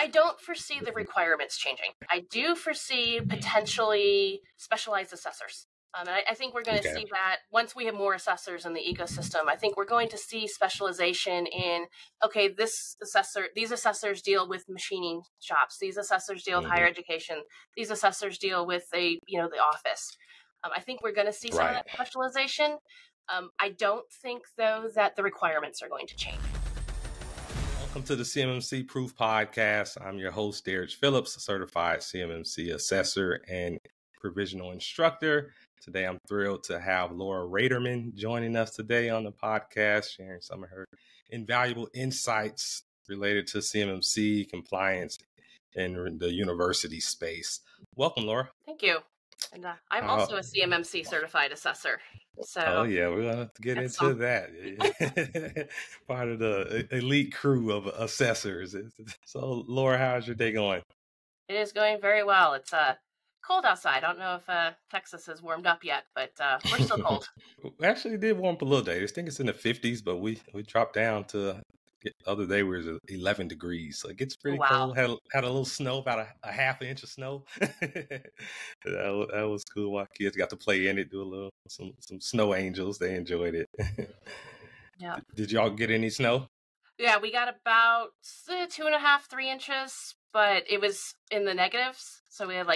I don't foresee the requirements changing. I do foresee potentially specialized assessors. And I think we're going to see that once we have more assessors in the ecosystem. I think we're going to see specialization in, okay, these assessors deal with machining shops. These assessors deal with higher education. These assessors deal with the office. I think we're going to see some of that specialization. I don't think, though, that the requirements are going to change. Welcome to the CMMC Proof Podcast. I'm your host, Derek Phillips, a certified CMMC Assessor and Provisional Instructor. Today, I'm thrilled to have Laura Raderman joining us today on the podcast, sharing some of her invaluable insights related to CMMC compliance in the university space. Welcome, Laura. Thank you. And I'm also a CMMC certified assessor. So we're going to have to get into that. Part of the elite crew of assessors. So, Laura, how's your day going? It is going very well. It's cold outside. I don't know if Texas has warmed up yet, but we're still cold. Actually, it did warm up a little day. I think it's in the 50s, but we dropped down to the other day where it was 11 degrees. So it gets pretty cold. Had a little snow, about a half inch of snow. that was cool. My kids got to play in it, do some snow angels. They enjoyed it. Yeah. Did y'all get any snow? Yeah, we got about 2.5, 3 inches, but it was in the negatives. So we had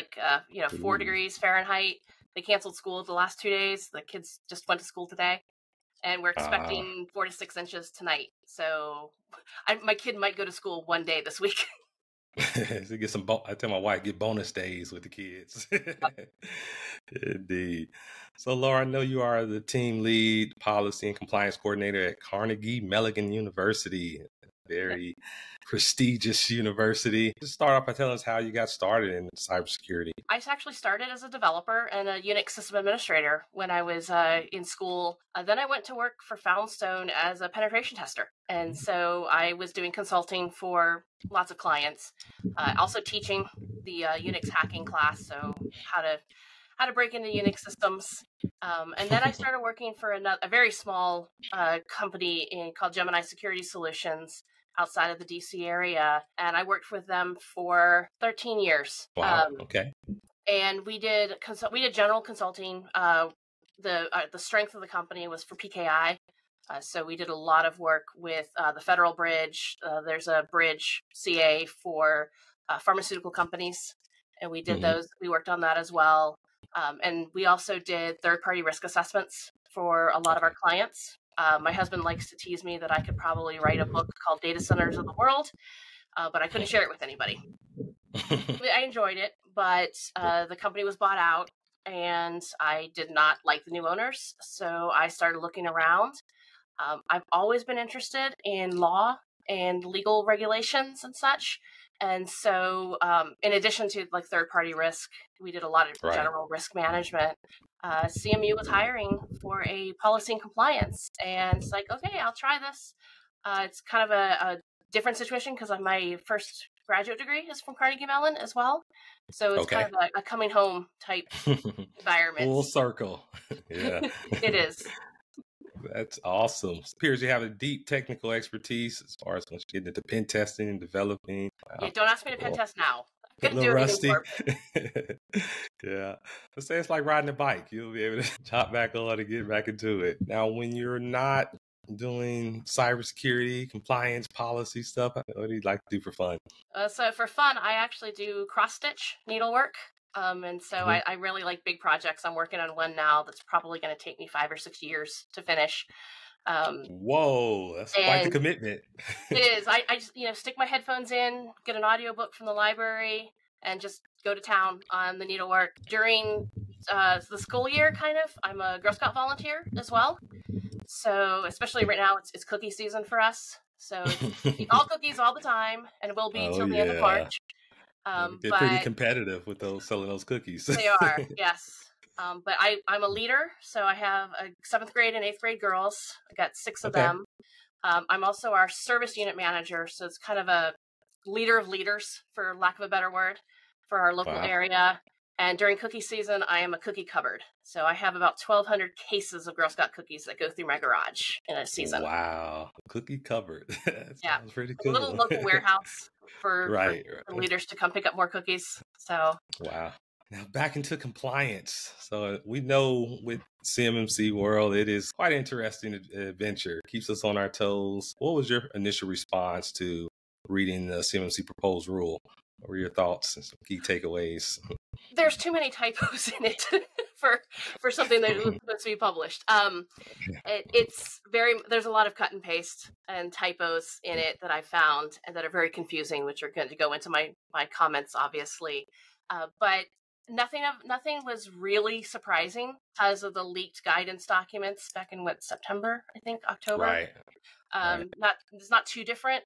4 degrees Fahrenheit. They canceled school the last 2 days. The kids just went to school today. And we're expecting 4 to 6 inches tonight. So my kid might go to school one day this week. So get some. I tell my wife, get bonus days with the kids. Indeed. So, Laura, I know you are the team lead policy and compliance coordinator at Carnegie Mellon University, very prestigious university. Just start off by telling us how you got started in cybersecurity. I actually started as a developer and a Unix system administrator when I was in school. Then I went to work for Foundstone as a penetration tester. And so I was doing consulting for lots of clients, also teaching the Unix hacking class, so how to break into Unix systems. And then I started working for a very small company called Gemini Security Solutions outside of the DC area. And I worked with them for 13 years. Wow. Okay. And we did general consulting. The strength of the company was for PKI. So we did a lot of work with the Federal Bridge. There's a bridge CA for pharmaceutical companies. And we did those. We worked on that as well. And we also did third-party risk assessments for a lot of our clients. My husband likes to tease me that I could probably write a book called Data Centers of the World, but I couldn't share it with anybody. I enjoyed it, but the company was bought out, and I did not like the new owners, so I started looking around. I've always been interested in law and legal regulations and such. And so in addition to third-party risk, we did a lot of general risk management. CMU was hiring for a policy and compliance. And it's like, okay, I'll try this. It's kind of a different situation because my first graduate degree is from Carnegie Mellon as well. So it's kind of a coming home type environment. Full circle. Yeah. It is. That's awesome. It appears you have a deep technical expertise as far as once you get into pen testing and developing. Yeah, don't ask me to pen test now. A little rusty. Yeah. Let's say it's like riding a bike. You'll be able to chop back on and get back into it. Now, when you're not doing cybersecurity, compliance, policy stuff, what do you like to do for fun? So for fun, I actually do cross-stitch needlework. And so I really like big projects. I'm working on one now that's probably going to take me 5 or 6 years to finish. Whoa, that's quite the commitment. It is. I just stick my headphones in, get an audiobook from the library, and just go to town on the needlework. During the school year, I'm a Girl Scout volunteer as well. So especially right now, it's cookie season for us. So it's all cookies all the time, and it will be until the end of March. They're pretty competitive with selling those cookies. They are, yes. But I'm a leader, so I have 7th grade and 8th grade girls. I got 6 of them. I'm also our service unit manager, so it's kind of a leader of leaders, for lack of a better word, for our local area. And during cookie season, I am a cookie cupboard. So I have about 1,200 cases of Girl Scout cookies that go through my garage in a season. Wow. Cookie cupboard. That Yeah. sounds pretty A little cool. local warehouse for Right. leaders to come pick up more cookies. So Wow. Now back into compliance. So we know with CMMC world, it is quite an interesting adventure. Keeps us on our toes. What was your initial response to reading the CMMC Proposed Rule? What were your thoughts and some key takeaways? There's too many typos in it for something that was supposed to be published. There's a lot of cut and paste and typos in it that I found and that are very confusing, which are going to go into my comments, obviously. But nothing was really surprising because of the leaked guidance documents back in September, I think, October. Right. It's not too different.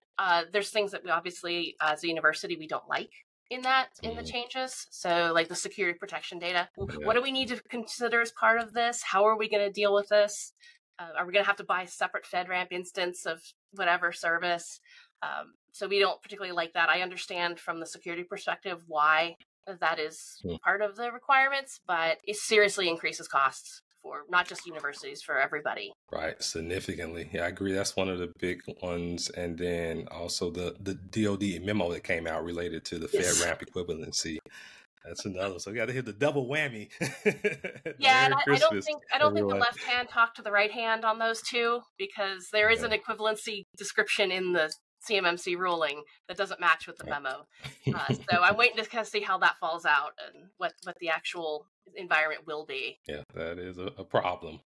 There's things that we obviously, as a university, we don't like in the changes. So like the security protection data, what do we need to consider as part of this? How are we going to deal with this? Are we going to have to buy a separate FedRAMP instance of whatever service? So we don't particularly like that. I understand from the security perspective why that is part of the requirements, but it seriously increases costs for not just universities, for everybody. Right, significantly. Yeah, I agree. That's one of the big ones. And then also the DoD memo that came out related to the FedRAMP equivalency. That's another. So we got to hit the double whammy. Yeah, and I don't think the left hand talked to the right hand on those two, because there is an equivalency description in the CMMC ruling that doesn't match with the memo. So I'm waiting to kind of see how that falls out and what the actual environment will be. Yeah, that is a problem.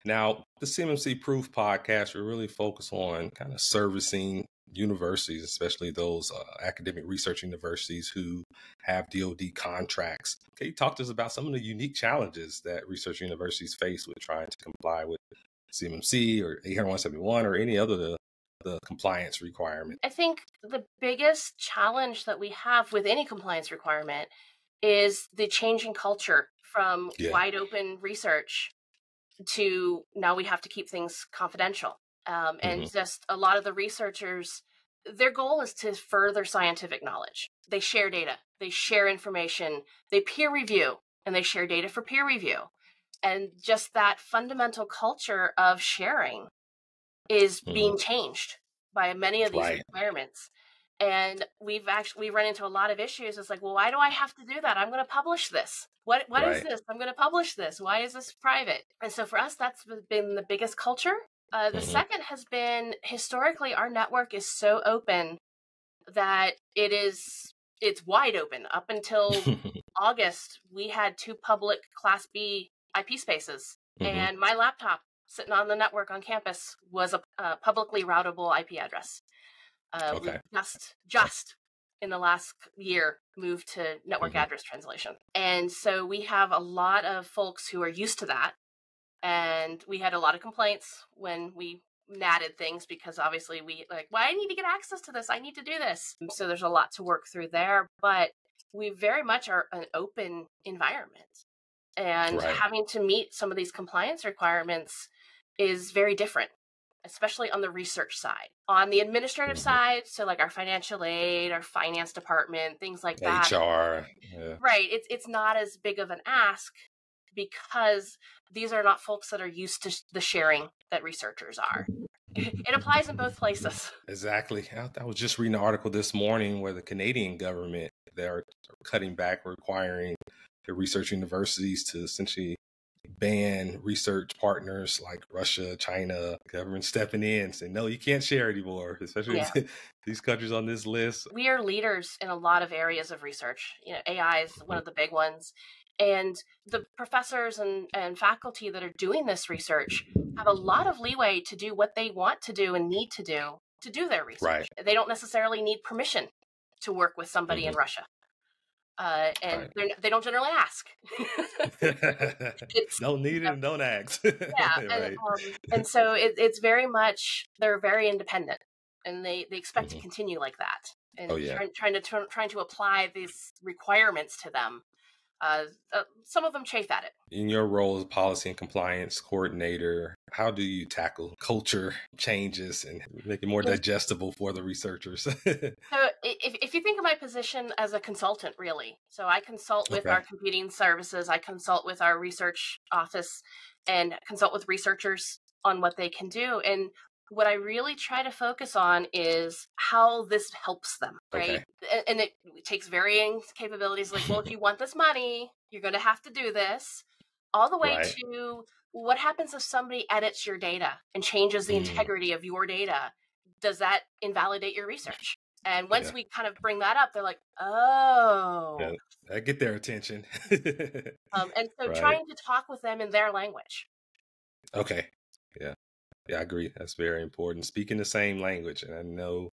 Now, the CMMC Proof Podcast, we really focus on kind of servicing universities, especially those academic research universities who have DoD contracts. Can you talk to us about some of the unique challenges that research universities face with trying to comply with CMMC or 80171 or any other the compliance requirement? I think the biggest challenge that we have with any compliance requirement is the changing culture from wide open research to now we have to keep things confidential. And just a lot of the researchers, their goal is to further scientific knowledge. They share data, they share information, they peer review, and they share data for peer review. And just that fundamental culture of sharing is being changed by many of these requirements. And we've run into a lot of issues. It's like, well, why do I have to do that? I'm going to publish this. What is this? I'm going to publish this. Why is this private? And so for us, that's been the biggest culture. The second has been, historically, our network is so open that it's wide open. Up until August, we had 2 public Class B IP spaces. And my laptop sitting on the network on campus was a publicly routable IP address. We just in the last year moved to network address translation. And so we have a lot of folks who are used to that. And we had a lot of complaints when we natted things, because obviously we well, I need to get access to this. I need to do this. So there's a lot to work through there, but we very much are an open environment. And having to meet some of these compliance requirements is very different, especially on the research side. On the administrative side, so like our financial aid, our finance department, things like that. HR. Right. It's not as big of an ask, because these are not folks that are used to the sharing that researchers are. It applies in both places. Exactly. I was just reading an article this morning where the Canadian government, they're cutting back, requiring the research universities to essentially ban research partners like Russia, China, government stepping in, saying, no, you can't share anymore, especially these countries on this list. We are leaders in a lot of areas of research. AI is one of the big ones. And the professors and faculty that are doing this research have a lot of leeway to do what they want to do and need to do their research. They don't necessarily need permission to work with somebody in Russia. And they don't generally ask. Don't need it and don't ask. And so it's very much, they're very independent, and they expect to continue like that. And trying to apply these requirements to them Some of them chafe at it. In your role as policy and compliance coordinator, how do you tackle culture changes and make it more digestible for the researchers? So if you think of my position as a consultant, really, so I consult with our competing services, I consult with our research office and consult with researchers on what they can do. And what I really try to focus on is how this helps them, right? And it takes varying capabilities, like, well, if you want this money, you're going to have to do this, all the way to what happens if somebody edits your data and changes the integrity of your data? Does that invalidate your research? And once we kind of bring that up, they're like, oh. Yeah, I get their attention. And so trying to talk with them in their language. Okay. Yeah, I agree. That's very important. Speaking the same language. And I know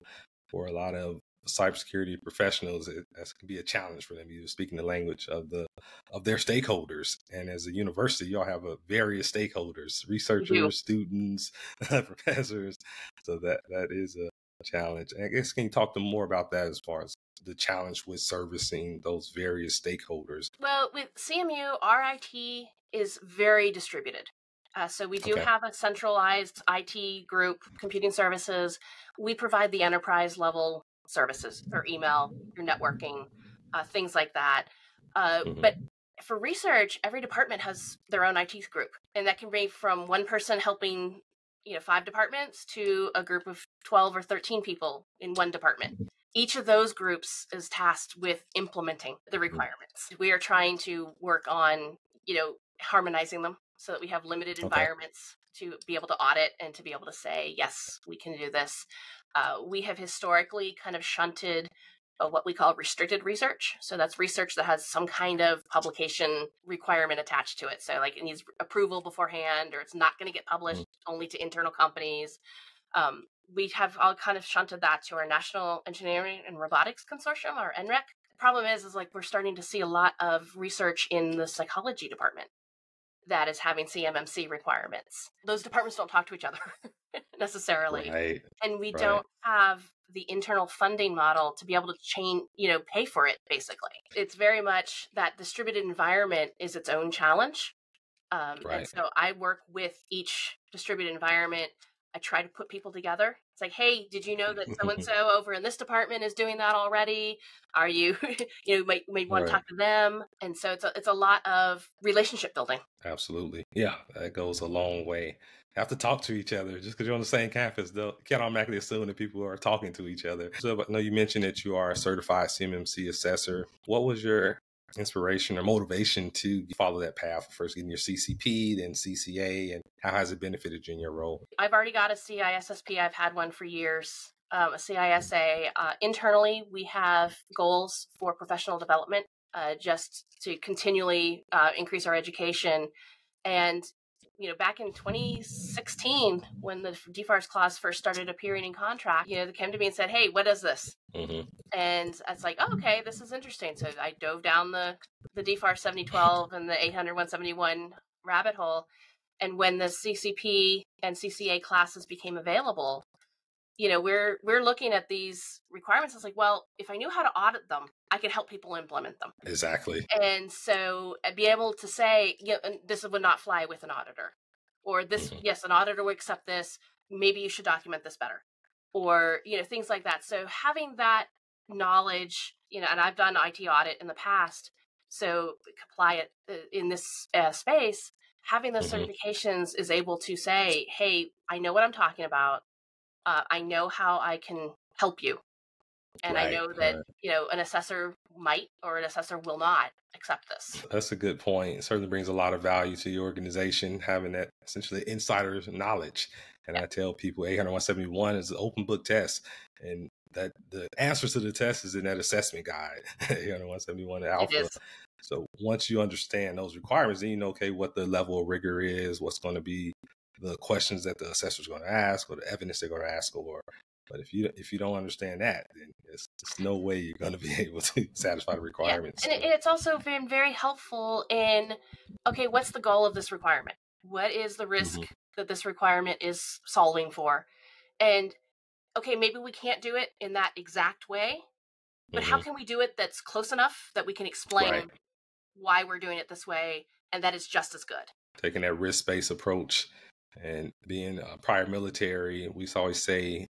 for a lot of cybersecurity professionals, that can be a challenge for them. You're speaking the language of their stakeholders. And as a university, y'all have various stakeholders, researchers, students, professors. So that is a challenge. And I guess, can you talk to them more about that as far as the challenge with servicing those various stakeholders? Well, with CMU, our IT is very distributed. So we do have a centralized IT group, computing services. We provide the enterprise level services, or email, your networking, things like that. But for research, every department has their own IT group. And that can be from one person helping 5 departments to a group of 12 or 13 people in one department. Each of those groups is tasked with implementing the requirements. We are trying to work on, harmonizing them, so that we have limited environments to be able to audit and to be able to say, yes, we can do this. We have historically kind of shunted what we call restricted research. So that's research that has some kind of publication requirement attached to it. So like it needs approval beforehand, or it's not going to get published only to internal companies. We have all kind of shunted that to our National Engineering and Robotics Consortium, or NREC. The problem is like we're starting to see a lot of research in the psychology department that is having CMMC requirements. Those departments don't talk to each other necessarily. And we don't have the internal funding model to be able to pay for it, basically. It's very much that distributed environment is its own challenge. And so I work with each distributed environment. I try to put people together. It's like, hey, did you know that so-and-so over in this department is doing that already? Are you, might want to talk to them. And so it's a lot of relationship building. Absolutely. Yeah, that goes a long way. Have to talk to each other. Just because you're on the same campus, though, you can't automatically assume that people are talking to each other. So I know you mentioned that you are a certified CMMC assessor. What was your inspiration or motivation to follow that path, first getting your CCP, then CCA, and how has it benefited you in your role? I've already got a CISSP. I've had one for years. A CISA. Internally, we have goals for professional development, just to continually increase our education. And back in 2016, when the DFARS clause first started appearing in contract, they came to me and said, hey, what is this? And I was like, oh, okay, this is interesting. So I dove down the DFARS 7012 and the 800-171 rabbit hole. And when the CCP and CCA classes became available, we're looking at these requirements. It's like, well, if I knew how to audit them, I could help people implement them. Exactly. And so I'd be able to say, this would not fly with an auditor, or this, yes, an auditor would accept this. Maybe you should document this better, or, things like that. So having that knowledge, and I've done IT audit in the past, so apply it in this space, having those certifications is able to say, hey, I know what I'm talking about. I know how I can help you. And I know that, an assessor might or an assessor will not accept this. That's a good point. It certainly brings a lot of value to your organization, having that essentially insider knowledge. And I tell people 800-171 is an open book test. And that the answers to the test is in that assessment guide, 800-171 Alpha. So once you understand those requirements, then okay, what the level of rigor is, what's going to be the questions that the assessor is going to ask, or the evidence they're going to ask for. But if you don't understand that, then there's no way you're going to be able to satisfy the requirements. And it's also been very helpful in, okay, what's the goal of this requirement? What is the risk that this requirement is solving for? And okay, maybe we can't do it in that exact way, but how can we do it that's close enough that we can explain why we're doing it this way, and that it's just as good. Taking that risk-based approach and being prior military, we always say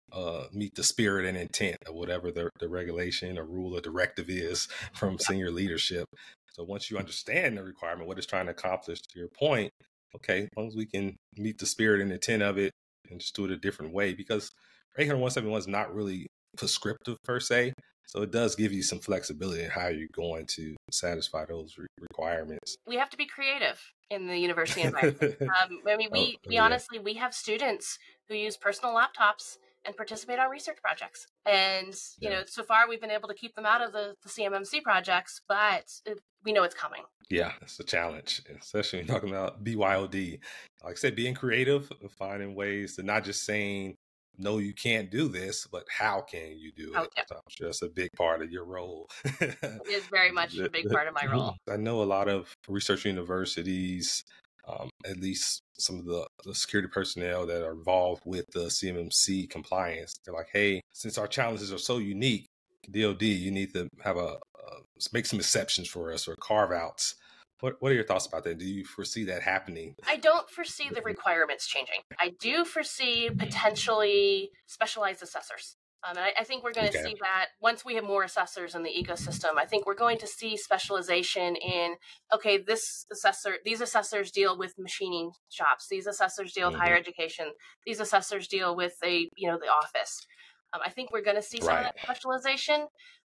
meet the spirit and intent of whatever the regulation or rule or directive is from senior leadership. So once you understand the requirement, what it's trying to accomplish, to your point, okay, as long as we can meet the spirit and intent of it and just do it a different way, because 800-171 is not really prescriptive per se. So it does give you some flexibility in how you're going to satisfy those requirements. We have to be creative in the university environment. Honestly, we have students who use personal laptops and participate on research projects. And, so far we've been able to keep them out of the CMMC projects, but we know it's coming. Yeah, it's a challenge, especially when you're talking about BYOD. Like I said, being creative, finding ways to not just saying, no, you can't do this, but how can you do it? Yeah. So I'm sure that's a big part of your role. It is very much a big part of my role. I know a lot of research universities, at least some of the security personnel that are involved with the CMMC compliance, they're like, hey, since our challenges are so unique, DOD, you need to have make some exceptions for us or carve outs. What are your thoughts about that? Do you foresee that happening? I don't foresee the requirements changing. I do foresee potentially specialized assessors. And I think we're going to see that once we have more assessors in the ecosystem. I think we're going to see specialization in, okay, these assessors deal with machining shops. These assessors deal with higher education. These assessors deal with the office. I think we're going to see some of that specialization.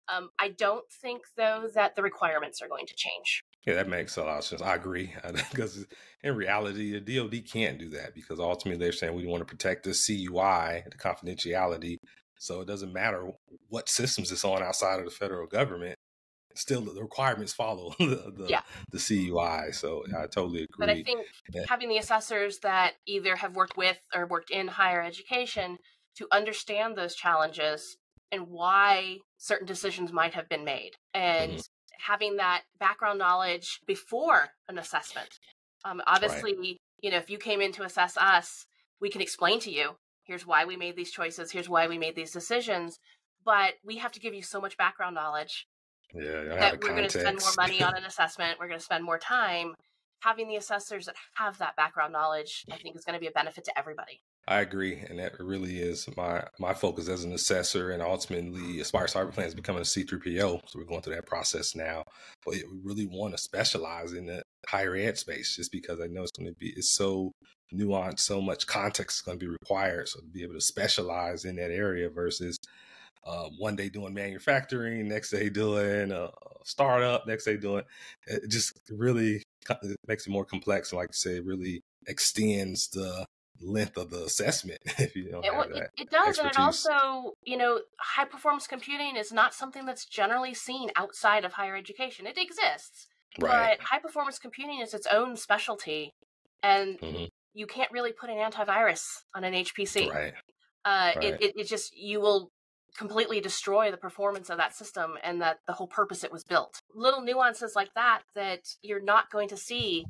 I don't think, though, that the requirements are going to change. Yeah, that makes a lot of sense. I agree. Because in reality, the DOD can't do that because ultimately they're saying we want to protect the CUI, the confidentiality. So it doesn't matter what systems it's on outside of the federal government. Still, the requirements follow the CUI. So I totally agree. But I think having the assessors that either have worked with or worked in higher education to understand those challenges and why certain decisions might have been made, and having that background knowledge before an assessment. Obviously, if you came in to assess us, we can explain to you, here's why we made these choices, here's why we made these decisions, but we have to give you so much background knowledge that we're going to spend more money on an assessment, we're going to spend more time. Having the assessors that have that background knowledge, I think, is going to be a benefit to everybody. I agree. And that really is my focus as an assessor, and ultimately Aspire Cyber Plan is becoming a C3PO. So we're going through that process now. But we really want to specialize in the higher ed space just because I know it's so nuanced, so much context is going to be required. So to be able to specialize in that area versus one day doing manufacturing, next day doing a startup, next day doing, it just really makes it more complex. And like you say, it really extends the length of the assessment if you don't have that. It does. expertise. And it also, high performance computing is not something that's generally seen outside of higher education. It exists, but high performance computing is its own specialty, and you can't really put an antivirus on an HPC. It just, you will completely destroy the performance of that system and that the whole purpose it was built. Little nuances like that you're not going to see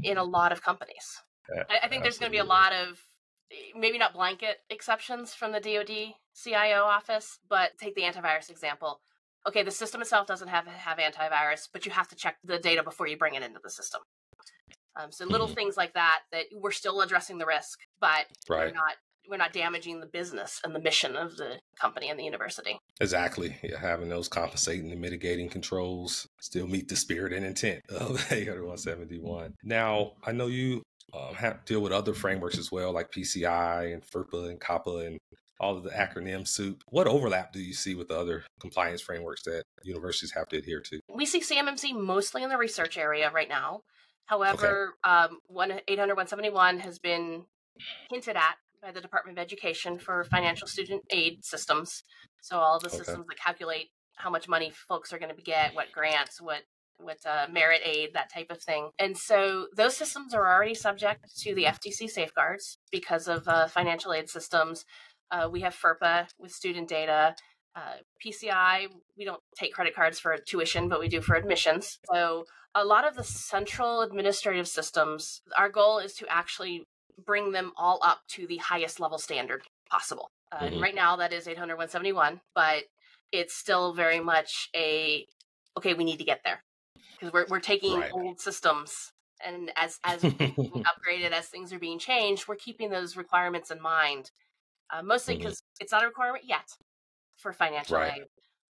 in a lot of companies. I think there's going to be a lot of, maybe not blanket exceptions from the DoD CIO office, but take the antivirus example. Okay, the system itself doesn't have antivirus, but you have to check the data before you bring it into the system. So little things like that we're still addressing the risk, but we're not damaging the business and the mission of the company and the university. Exactly. Yeah, having those compensating and mitigating controls still meet the spirit and intent of 800-171. Now, I know you have to deal with other frameworks as well, like PCI and FERPA and COPPA and all of the acronym soup. What overlap do you see with the other compliance frameworks that universities have to adhere to? We see CMMC mostly in the research area right now. However, 800-171 has been hinted at by the Department of Education for financial student aid systems. So all of the systems that calculate how much money folks are going to get, what grants, what merit aid, that type of thing. And so those systems are already subject to the FTC safeguards because of financial aid systems. We have FERPA with student data. PCI, we don't take credit cards for tuition, but we do for admissions. So a lot of the central administrative systems, our goal is to actually bring them all up to the highest level standard possible. And right now that is 800-171, but it's still very much we need to get there. because we're taking old systems, and as we're being upgraded, as things are being changed, we're keeping those requirements in mind. Mostly because it's not a requirement yet for financial aid,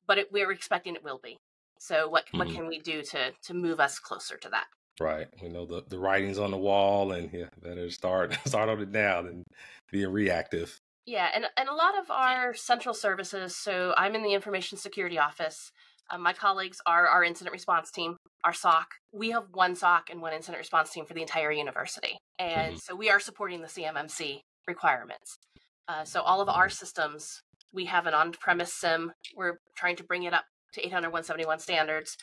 but we're expecting it will be. So what can we do to move us closer to that? Right. We know the writing's on the wall, and better start on it now than being reactive. Yeah, and a lot of our central services, so I'm in the Information Security Office. My colleagues are our incident response team, our SOC. We have one SOC and one incident response team for the entire university. And so we are supporting the CMMC requirements. So all of our systems, we have an on-premise SIM. We're trying to bring it up to 800.171 standards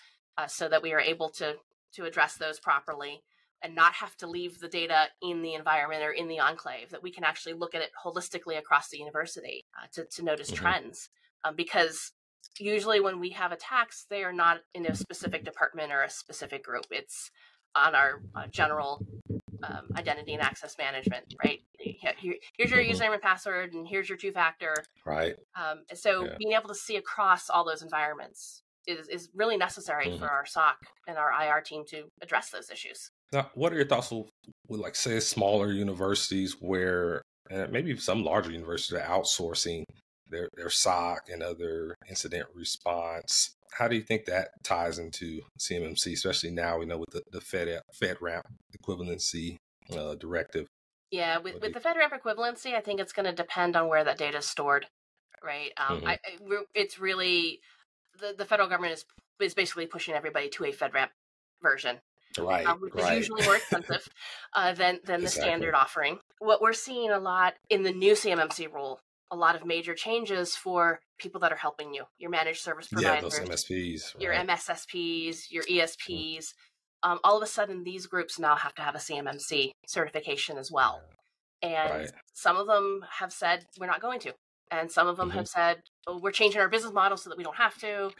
so that we are able to address those properly and not have to leave the data in the environment or in the enclave, that we can actually look at it holistically across the university to notice trends. Because usually when we have attacks, they are not in a specific department or a specific group. It's on our general identity and access management, right? Here's your username and password, and here's your two-factor. Right. So being able to see across all those environments is really necessary for our SOC and our IR team to address those issues. Now, what are your thoughts with like, say, smaller universities where, and maybe some larger universities are outsourcing their SOC and other incident response? How do you think that ties into CMMC, especially now we know with the FedRAMP equivalency directive? Yeah, with the FedRAMP equivalency, I think it's going to depend on where that data is stored, right? It's really, the federal government is basically pushing everybody to a FedRAMP version. Which is usually more expensive than the standard offering. What we're seeing a lot in the new CMMC rule, a lot of major changes for people that are helping you, your managed service providers, those MSPs, your MSSPs, your ESPs. All of a sudden, these groups now have to have a CMMC certification as well. And some of them have said, we're not going to. And some of them have said, oh, we're changing our business model so that we don't have to.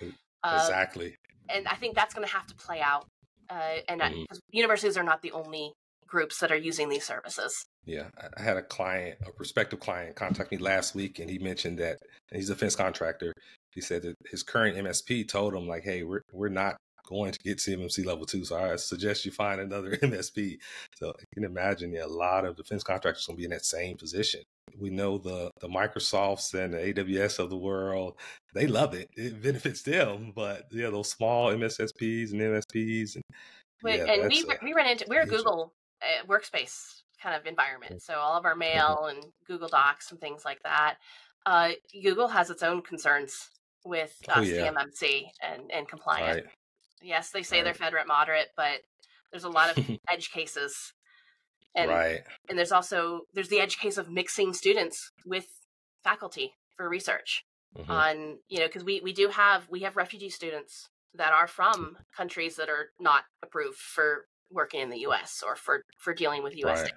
Exactly. And I think that's going to have to play out. Because universities are not the only groups that are using these services. Yeah, I had a prospective client, contact me last week, and he mentioned that, and he's a defense contractor. He said that his current MSP told him, like, hey, we're not going to get CMMC level 2, so I suggest you find another MSP. So you can imagine, a lot of defense contractors going to be in that same position. We know the Microsofts and the AWS of the world, they love it. It benefits them, but those small MSSPs and MSPs. We're a Google workspace kind of environment. So all of our mail and Google Docs and things like that. Google has its own concerns with CMMC and compliance. Yes, they say they're FedRAMP moderate, but there's a lot of edge cases. And there's the edge case of mixing students with faculty for research on, because we have refugee students that are from countries that are not approved for working in the U.S. or for dealing with U.S. data.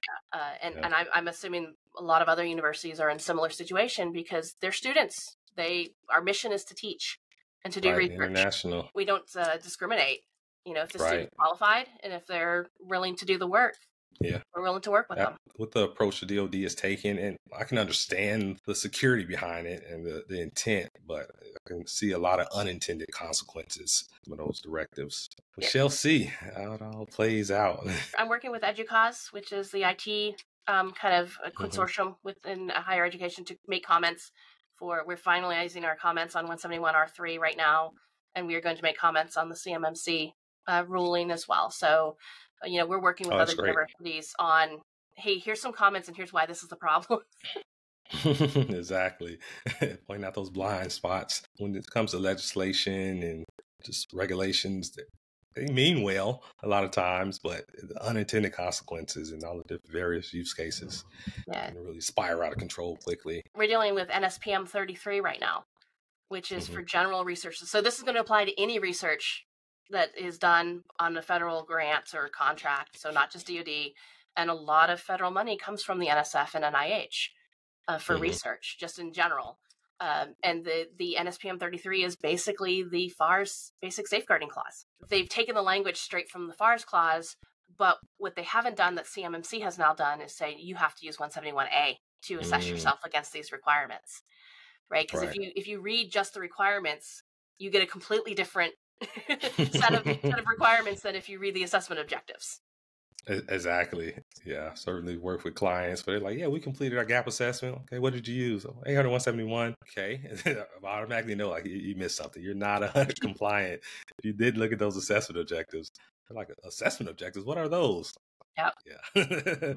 I'm assuming a lot of other universities are in similar situation because they're students. Our mission is to teach and to do research. International. We don't discriminate, if the student's qualified and if they're willing to do the work. Yeah, we're willing to work with them. With the approach the DoD is taking, and I can understand the security behind it and the intent, but I can see a lot of unintended consequences from those directives. We shall see how it all plays out. I'm working with EDUCAUSE, which is the IT kind of a consortium within higher education to make comments. We're finalizing our comments on 171R3 right now, and we are going to make comments on the CMMC ruling as well. So we're working with other universities on, hey, here's some comments and here's why this is a problem. Exactly. Pointing out those blind spots when it comes to legislation and just regulations. They mean well a lot of times, but the unintended consequences and all the different various use cases can really spiral out of control quickly. We're dealing with NSPM 33 right now, which is for general research. So this is going to apply to any research that is done on a federal grant or contract, so not just DoD. And a lot of federal money comes from the NSF and NIH for research, just in general. And the NSPM 33 is basically the FAR's basic safeguarding clause. They've taken the language straight from the FAR's clause, but what they haven't done that CMMC has now done is say you have to use 171A to assess yourself against these requirements, right? Because if you read just the requirements, you get a completely different set of requirements than if you read the assessment objectives. Exactly. Yeah. Certainly work with clients, but they're like, yeah, we completed our gap assessment. Okay. What did you use? 800, 171. Okay. I automatically know like you missed something. You're not compliant. If you did look at those assessment objectives, they're like assessment objectives. What are those? Yep. Yeah.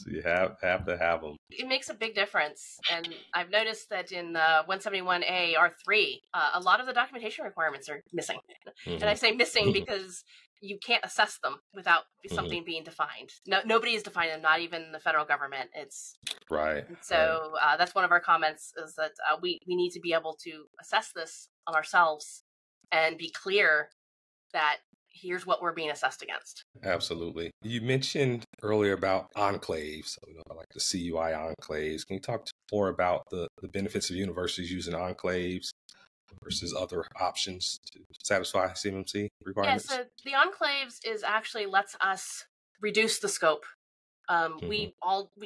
You have to have them. It makes a big difference. And I've noticed that in 171A R3, a lot of the documentation requirements are missing. And I say missing because you can't assess them without something being defined. Nobody is defining them, not even the federal government. It's right. So that's one of our comments, is that we need to be able to assess this on ourselves and be clear that here's what we're being assessed against. Absolutely. You mentioned earlier about enclaves, like the CUI enclaves. Can you talk more about the benefits of universities using enclaves versus other options to satisfy CMMC requirements? Yeah, so the enclaves actually lets us reduce the scope. We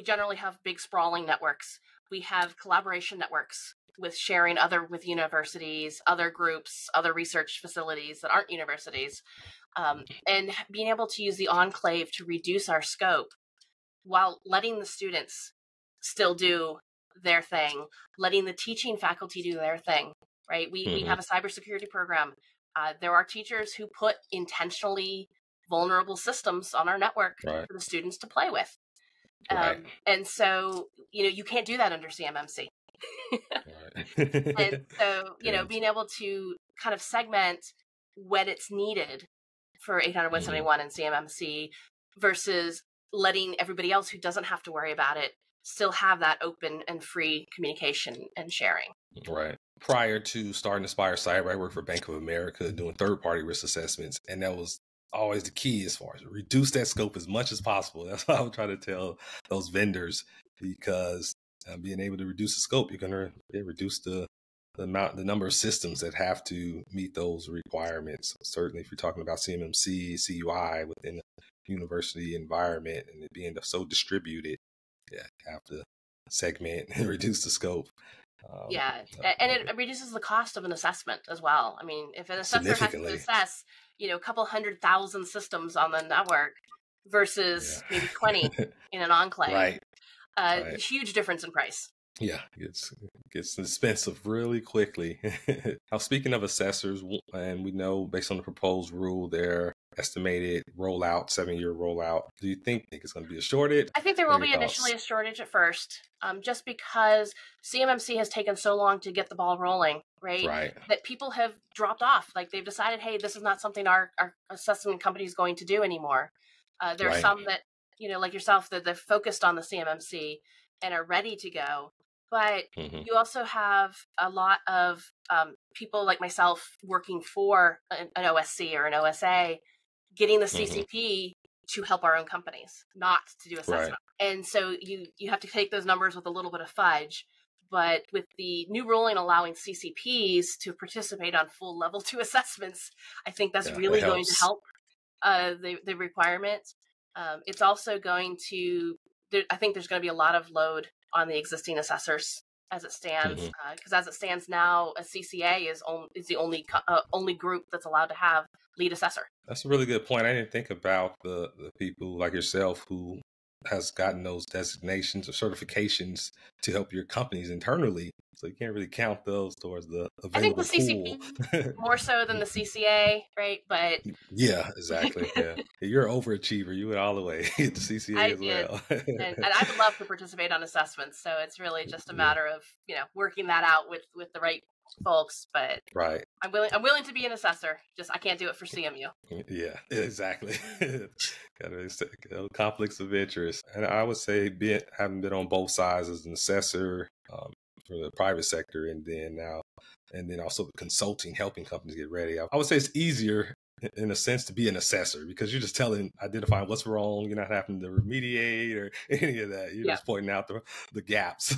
generally have big sprawling networks. We have collaboration networks with sharing with universities, other groups, other research facilities that aren't universities, and being able to use the enclave to reduce our scope while letting the students still do their thing, letting the teaching faculty do their thing, right? We have a cybersecurity program. There are teachers who put intentionally vulnerable systems on our network for the students to play with. And so, you can't do that under CMMC. And so, being able to kind of segment when it's needed for 800, 171 and CMMC versus letting everybody else who doesn't have to worry about it still have that open and free communication and sharing. Right. Prior to starting Aspire Cyber, I worked for Bank of America doing third-party risk assessments, and that was always the key as far as reduce that scope as much as possible. That's what I would try to tell those vendors, because being able to reduce the scope, you're going to reduce the number of systems that have to meet those requirements. Certainly, if you're talking about CMMC, CUI within the university environment and it being so distributed, you have to segment and reduce the scope. And it reduces the cost of an assessment as well. I mean, if an assessor has to assess, a couple 100,000 systems on the network versus maybe 20 in an enclave, huge difference in price. Yeah, it gets expensive really quickly. Now, speaking of assessors, and we know based on the proposed rule, their estimated rollout, 7-year rollout, do you think it's going to be a shortage? I think there will be initially a shortage at first, just because CMMC has taken so long to get the ball rolling, right? That people have dropped off. Like they've decided, hey, this is not something our assessment company is going to do anymore. There are some that, like yourself, that they're focused on the CMMC and are ready to go. But you also have a lot of people like myself working for an OSC or an OSA, getting the CCP to help our own companies, not to do assessment. And so you have to take those numbers with a little bit of fudge. But with the new ruling allowing CCPs to participate on full level 2 assessments, I think that's really going to help the requirements. It's also going to, I think there's going to be a lot of load on the existing assessors as it stands, because as it stands now, a CCA is the only group that's allowed to have lead assessor. That's a really good point. I didn't think about the people like yourself who has gotten those designations or certifications to help your companies internally. So you can't really count those towards the available I think the CCP more so than the CCA, right? But yeah, exactly. Yeah, you're an overachiever. You went all the way to CCA as well. and I would love to participate on assessments. So it's really just a matter of working that out with the right folks. But I'm willing to be an assessor. Just I can't do it for CMU. Yeah, exactly. Got conflicts of interest, and I would say having been on both sides as an assessor. For the private sector, and then also consulting, helping companies get ready. I would say it's easier in a sense to be an assessor because you're just identifying what's wrong. You're not having to remediate or any of that. You're just pointing out the gaps.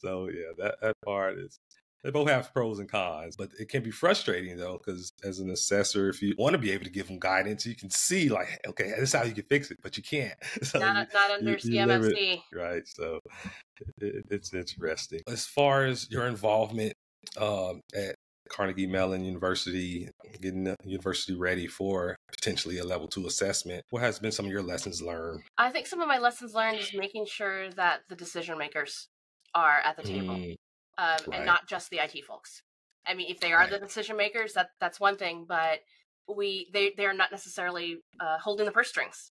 So that part is. They both have pros and cons, but it can be frustrating though, because as an assessor, if you want to be able to give them guidance, you can see like, okay, this is how you can fix it, but you can't. So not under CMMC. Right. So it's interesting. As far as your involvement at Carnegie Mellon University, getting the university ready for potentially a level 2 assessment. What has been some of your lessons learned? I think some of my lessons learned is making sure that the decision makers are at the table, and Right. not just the IT folks. I mean, if they are the decision makers, that's one thing, but they are not necessarily holding the purse strings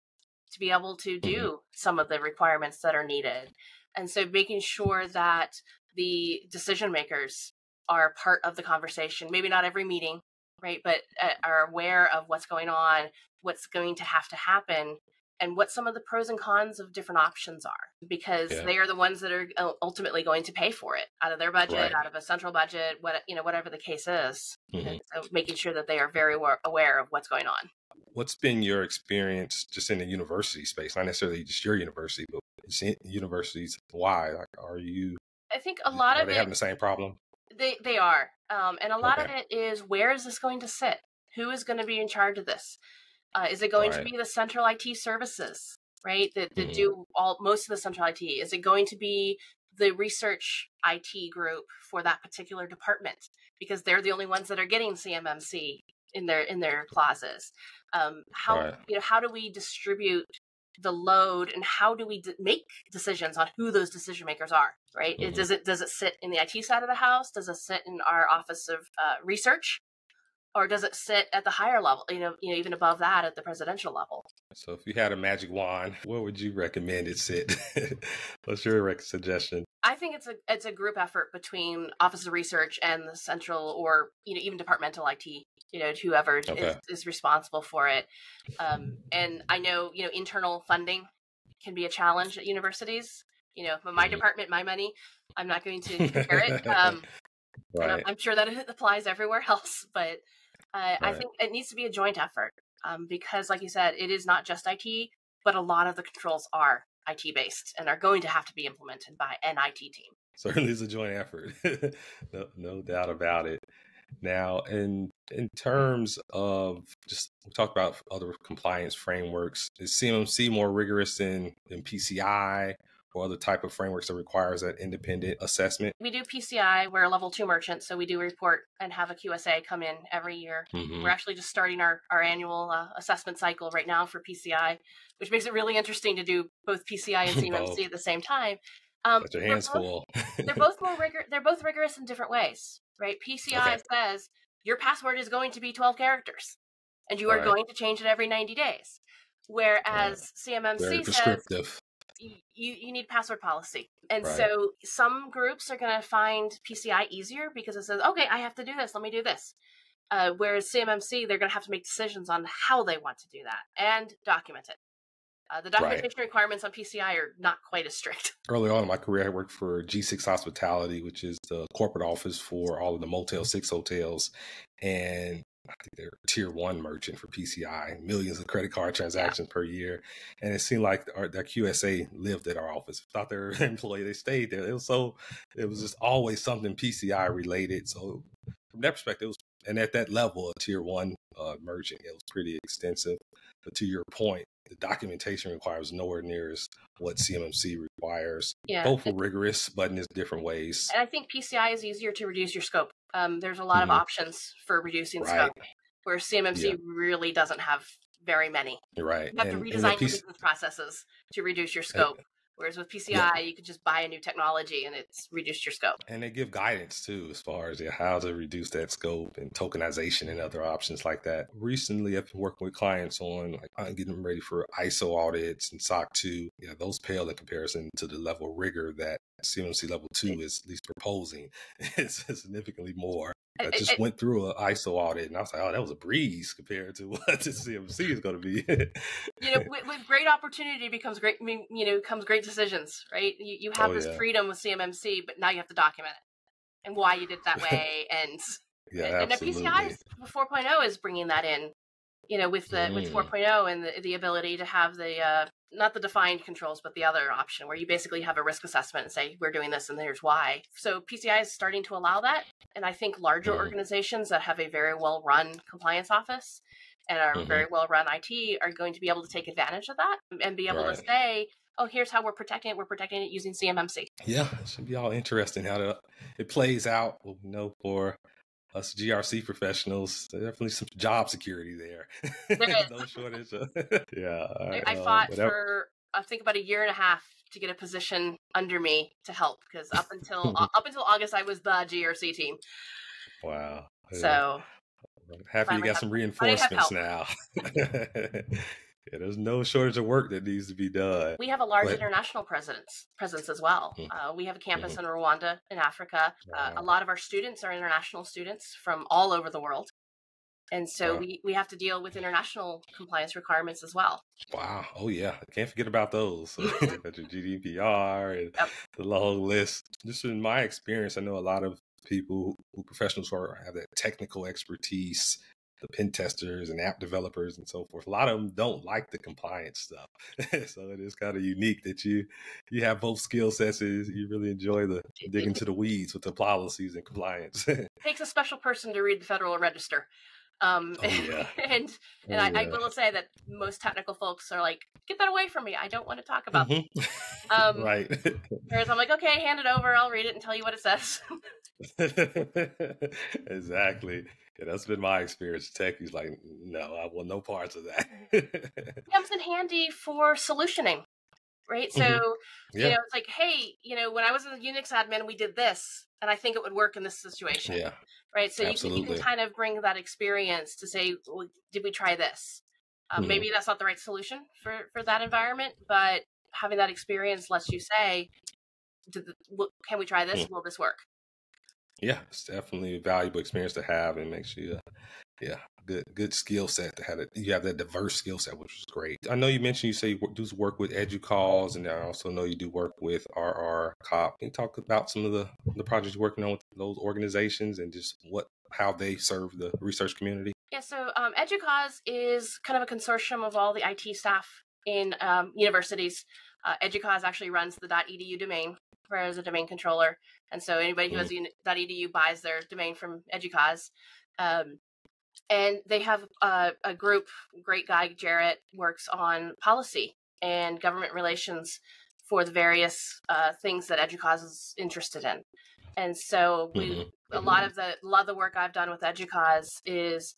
to be able to do some of the requirements that are needed. And so making sure that the decision makers are part of the conversation, maybe not every meeting, right, but are aware of what's going on, what's going to happen, and what some of the pros and cons of different options are, because they are the ones that are ultimately going to pay for it out of their budget, out of a central budget, whatever the case is. And so making sure that they are very aware of what's going on. What's been your experience just in the university space? Not necessarily just your university, but universities. Why? Like, I think a lot of they having the same problem? They are. And a lot of it is, where is this going to sit? Who is going to be in charge of this? Is it going to be the central IT services, right? That do most of the central IT? Is it going to be the research IT group for that particular department? Because they're the only ones that are getting CMMC in their clauses. How do we distribute the load, and how do we make decisions on who those decision makers are, right? Does it sit in the IT side of the house? Does it sit in our Office of Research? Or does it sit at the higher level, even above that at the presidential level? So if you had a magic wand, where would you recommend it sit? What's your suggestion? I think it's a group effort between Office of Research and the central, or even departmental IT, whoever is responsible for it. And I know, internal funding can be a challenge at universities. My department, my money, I'm not going to compare it. Right. I'm sure that it applies everywhere else, but I think it needs to be a joint effort, because, like you said, it is not just IT, but a lot of the controls are IT based and are going to have to be implemented by an IT team. Certainly is a joint effort. No doubt about it. Now, in terms of we talked about other compliance frameworks, is CMMC more rigorous than PCI? Or other type of frameworks that requires that independent assessment? We do PCI. We're a level 2 merchant, so we do report and have a QSA come in every year. We're actually just starting our annual assessment cycle right now for PCI, which makes it really interesting to do both PCI and CMMC at the same time. Got your hands full. They're both They're both rigorous in different ways, right? PCI says your password is going to be 12 characters, and you are going to change it every 90 days. Whereas CMMC says you need password policy. And so some groups are going to find PCI easier because it says, okay, I have to do this. Let me do this. Whereas CMMC, they're going to have to make decisions on how they want to do that and document it. The documentation requirements on PCI are not quite as strict. Early on in my career, I worked for G6 Hospitality, which is the corporate office for all of the Motel 6 hotels. And I think they're tier 1 merchant for PCI, millions of credit card transactions per year. And it seemed like their QSA lived at our office. Thought they were an employee, they stayed there. It was just always something PCI related. So from that perspective, and at that level, a tier 1 merchant, it was pretty extensive. But to your point, the documentation requires nowhere near as what CMMC requires. Both are rigorous, but in different ways. And I think PCI is easier to reduce your scope. There's a lot of options for reducing scope, where CMMC really doesn't have very many. You're right. You have to redesign your business processes to reduce your scope. Whereas with PCI, you could just buy a new technology and it's reduced your scope. And they give guidance too, as far as how to reduce that scope and tokenization and other options like that. Recently, I've been working with clients on getting them ready for ISO audits and SOC 2. Those pale in comparison to the level of rigor that CMMC level 2 is at least proposing. It's significantly more. I just went through an ISO audit and I was like, oh, that was a breeze compared to what the CMMC is going to be. With great opportunity comes great decisions, right? You have this freedom with CMMC, but now you have to document it and why you did it that way. And the PCI 4.0 is bringing that in, with 4.0 and the ability to have the not the defined controls, but the other option where you basically have a risk assessment and say, we're doing this and here's why. So PCI is starting to allow that. And I think larger organizations that have a very well-run compliance office and are very well-run IT are going to be able to take advantage of that and be able to say, oh, here's how we're protecting it. We're protecting it using CMMC. Yeah, it should be all interesting how it plays out. We'll know for us GRC professionals, definitely some job security there. There is. No shortage. Yeah. I fought for, I think, about a year and a half to get a position under me to help, because up until August, I was the GRC team. Wow. So happy you got some reinforcements now. Yeah, there's no shortage of work that needs to be done. We have a large international presence as well. We have a campus in Rwanda, in Africa. A lot of our students are international students from all over the world. And so we have to deal with international compliance requirements as well. Wow. Oh, yeah. I can't forget about those. So you got your GDPR and the long list. Just in my experience, I know a lot of people professionals who have that technical expertise, the pen testers and app developers and so forth. A lot of them don't like the compliance stuff. So it is kind of unique that you have both skill sets. You really enjoy the digging into the weeds with the policies and compliance. It takes a special person to read the Federal Register. And I will say that most technical folks are like, get that away from me. I don't want to talk about that. Right. Whereas I'm like, okay, hand it over. I'll read it and tell you what it says. Exactly. Yeah, that's been my experience. Techies like, no, I want no parts of that. It comes in handy for solutioning, right? So, you know, it's like, hey, you know, when I was a Unix admin, we did this, and I think it would work in this situation. Yeah. Right. So you can kind of bring that experience to say, well, did we try this? Maybe that's not the right solution for that environment, but having that experience lets you say, can we try this? Will this work? Yeah, it's definitely a valuable experience to have, and makes you, good skill set to have it. You have that diverse skill set, which is great. I know you mentioned you say you do work with EduCause, and I also know you do work with RR COP. Can you talk about some of the projects you're working on with those organizations and just how they serve the research community? Yeah, so EduCause is kind of a consortium of all the IT staff in universities. EduCause actually runs the .edu domain as a domain controller. And so anybody who has .edu buys their domain from EduCause. And they have a group, great guy, Jarrett, works on policy and government relations for the various things that EduCause is interested in. And so a lot of the work I've done with EduCause is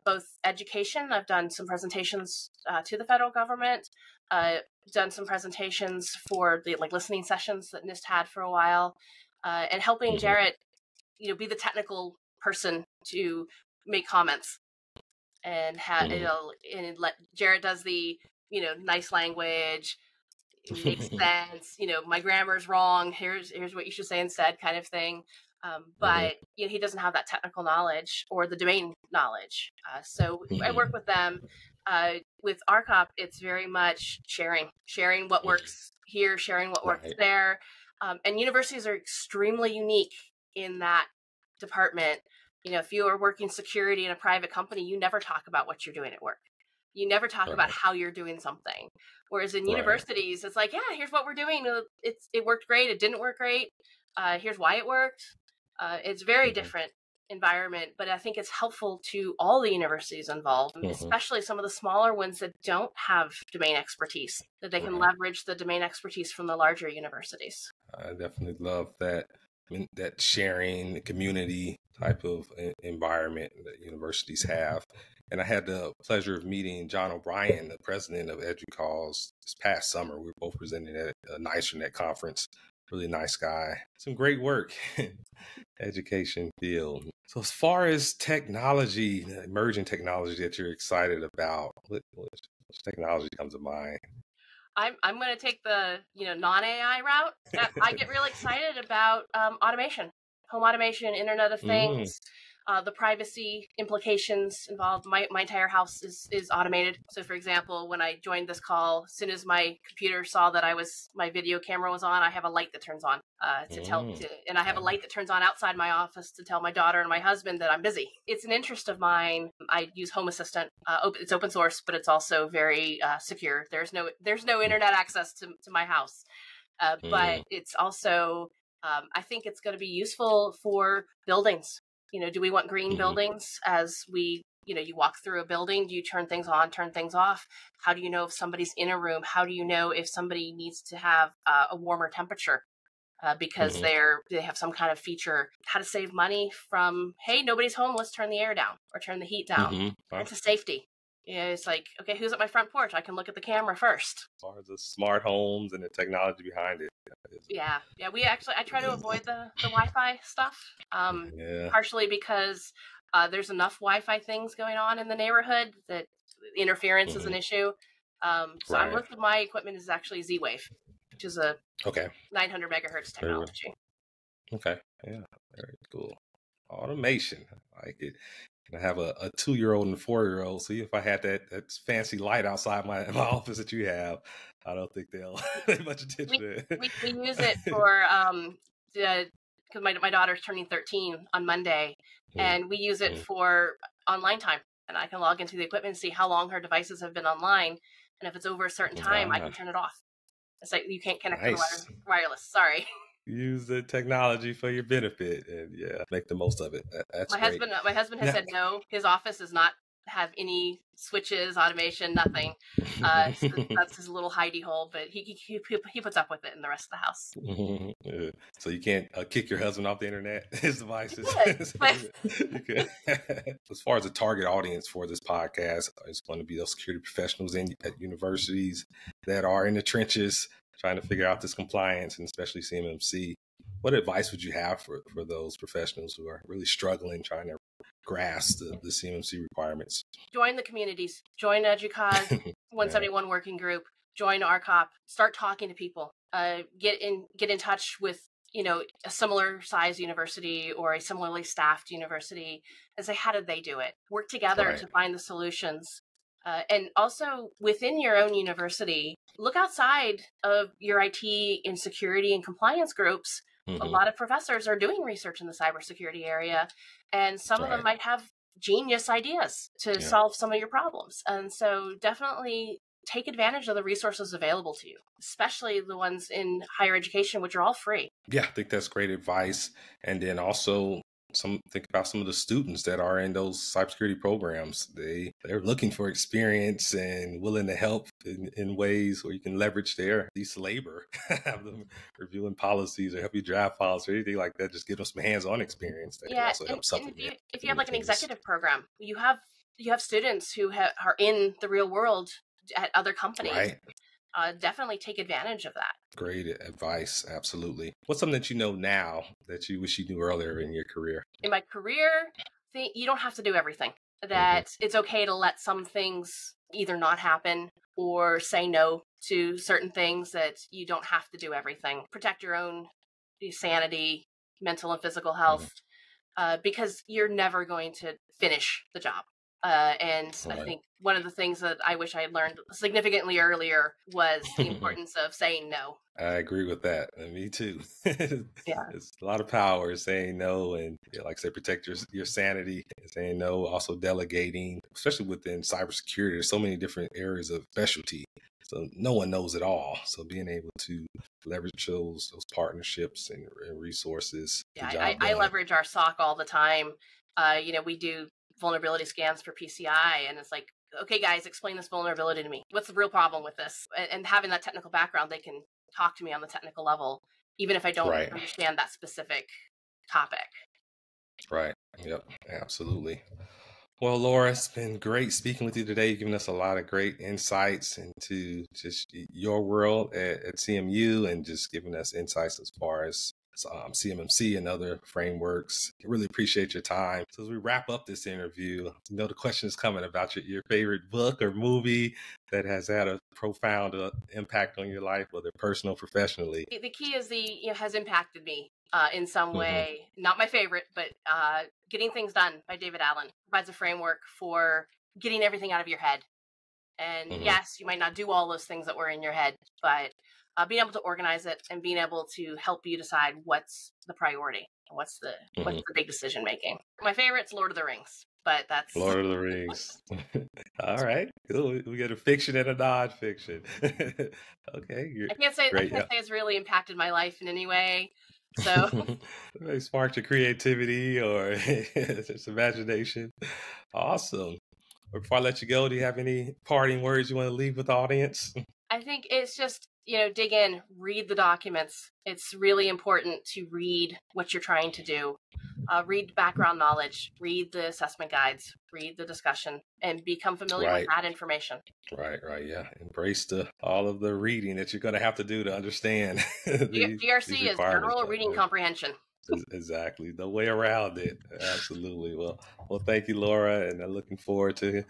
both education. I've done some presentations to the federal government, done some presentations for the listening sessions that NIST had for a while, and helping Jarrett, be the technical person to make comments and and let Jarrett does the nice language, it makes sense. My grammar's wrong. Here's what you should say instead, kind of thing. But he doesn't have that technical knowledge or the domain knowledge. So I work with them. With RCOP, it's very much sharing what works here, sharing what works there. And universities are extremely unique in that department. If you are working security in a private company, you never talk about what you're doing at work. You never talk about how you're doing something. Whereas in universities, it's like, yeah, here's what we're doing. It worked great. It didn't work great. Here's why it worked. It's very different environment, but I think it's helpful to all the universities involved, especially some of the smaller ones that don't have domain expertise, that they can leverage the domain expertise from the larger universities. I definitely love that. That sharing, community type of environment that universities have. And I had the pleasure of meeting John O'Brien, the president of EduCause, this past summer. We were both presenting at a NICERNet conference. Really nice guy. Some great work in education field. So as far as technology, emerging technology that you're excited about, which technology comes to mind? I'm going to take the non-AI route. I get really excited about automation, home automation, Internet of Things, the privacy implications involved. My entire house is automated. So, for example, when I joined this call, as soon as my computer saw that my video camera was on, I have a light that turns on and I have a light that turns on outside my office to tell my daughter and my husband that I'm busy. It's an interest of mine. I use Home Assistant. It's open source, but it's also very secure. There's no internet access to my house, but it's also I think it's going to be useful for buildings. Do we want green buildings as we, you walk through a building? Do you turn things on, turn things off? How do you know if somebody's in a room? How do you know if somebody needs to have a warmer temperature? because they have some kind of feature, how to save money from, hey, nobody's home, let's turn the air down or turn the heat down. Into safety. It's like, okay, who's at my front porch? I can look at the camera first. As far as the smart homes and the technology behind it. Yeah. I try to avoid the Wi-Fi stuff, partially because there's enough Wi-Fi things going on in the neighborhood that interference is an issue. So most of my equipment is actually Z-Wave, which is a 900 megahertz technology. Okay. Yeah. Very cool. Automation. I like it. I have a 2-year-old and a 4-year-old. See, if I had that fancy light outside my office that you have, I don't think they'll pay much attention to it. We use it for because my daughter's turning 13 on Monday, and we use it for online time. And I can log into the equipment and see how long her devices have been online. And if it's over a certain time, I can turn it off. It's like you can't connect to wireless. Sorry. Use the technology for your benefit and make the most of it. That's great. My husband has said no. His office does not have any switches, automation, nothing. So that's his little hidey hole, but he puts up with it in the rest of the house. So you can't kick your husband off the internet, his devices. You could. As far as the target audience for this podcast, it's going to be those security professionals at universities that are in the trenches trying to figure out this compliance, and especially CMMC. What advice would you have for those professionals who are really struggling, trying to grasp the CMMC requirements? Join the communities. Join EDUCAUSE 171 working group. Join RCOP. Start talking to people. Get in touch with a similar size university or a similarly staffed university and say, how did they do it? Work together to find the solutions. And also within your own university, look outside of your IT and security and compliance groups. A lot of professors are doing research in the cybersecurity area, and some of them might have genius ideas to solve some of your problems. And so definitely take advantage of the resources available to you, especially the ones in higher education, which are all free. Yeah, I think that's great advice. And then also think about some of the students that are in those cybersecurity programs. They're looking for experience and willing to help in ways where you can leverage their lease labor, have them reviewing policies or help you draft policies or anything like that. Just give them some hands-on experience. That can also help supplement. If you have like an executive program, you have students who are in the real world at other companies. Right. Definitely take advantage of that. Great advice. Absolutely. What's something that you know now that you wish you knew earlier in your career? In my career, you don't have to do everything. That it's okay to let some things either not happen or say no to certain things, that you don't have to do everything. Protect your own sanity, mental and physical health, because you're never going to finish the job. I think one of the things that I wish I had learned significantly earlier was the importance of saying no. I agree with that. And me too. It's a lot of power saying no, and like I said, protect your sanity, saying no, also delegating, especially within cybersecurity. There's so many different areas of specialty. So no one knows it all. So being able to leverage those partnerships and resources. Yeah, I leverage our SOC all the time. We do vulnerability scans for PCI, and it's like, okay, guys, explain this vulnerability to me. What's the real problem with this? And having that technical background, they can talk to me on the technical level, even if I don't understand that specific topic. Right. Yep. Absolutely. Well, Laura, it's been great speaking with you today. You've given us a lot of great insights into just your world at CMU, and just giving us insights as far as CMMC and other frameworks. I really appreciate your time. So as we wrap up this interview, the question is coming about your favorite book or movie that has had a profound impact on your life, whether personal or professionally. The key is has impacted me in some way. Not my favorite, but Getting Things Done by David Allen provides a framework for getting everything out of your head. And yes, you might not do all those things that were in your head, but being able to organize it and being able to help you decide what's the priority and what's the big decision making. My favorite's Lord of the Rings, but that's Lord of the Rings. All right, cool. We get a fiction and a non-fiction. Okay, I can't say it's really impacted my life in any way. So it sparked your creativity or just imagination. Awesome. Before I let you go, do you have any parting words you want to leave with the audience? I think it's just dig in, read the documents. It's really important to read what you're trying to do. Read background knowledge, read the assessment guides, read the discussion, and become familiar with that information. Right. Yeah. Embrace all of the reading that you're going to have to do to understand. GRC is general reading comprehension. Exactly. No way around it. Absolutely. Well, thank you, Laura, and I'm looking forward to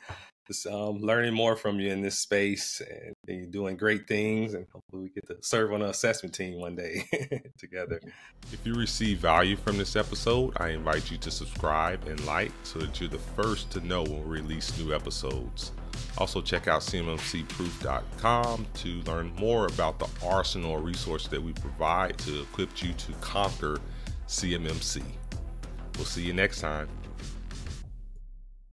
learning more from you in this space, and you're doing great things, and hopefully we get to serve on an assessment team one day together. If you receive value from this episode, I invite you to subscribe and like so that you're the first to know when we release new episodes. Also check out CMMCproof.com to learn more about the arsenal of resources that we provide to equip you to conquer CMMC. We'll see you next time.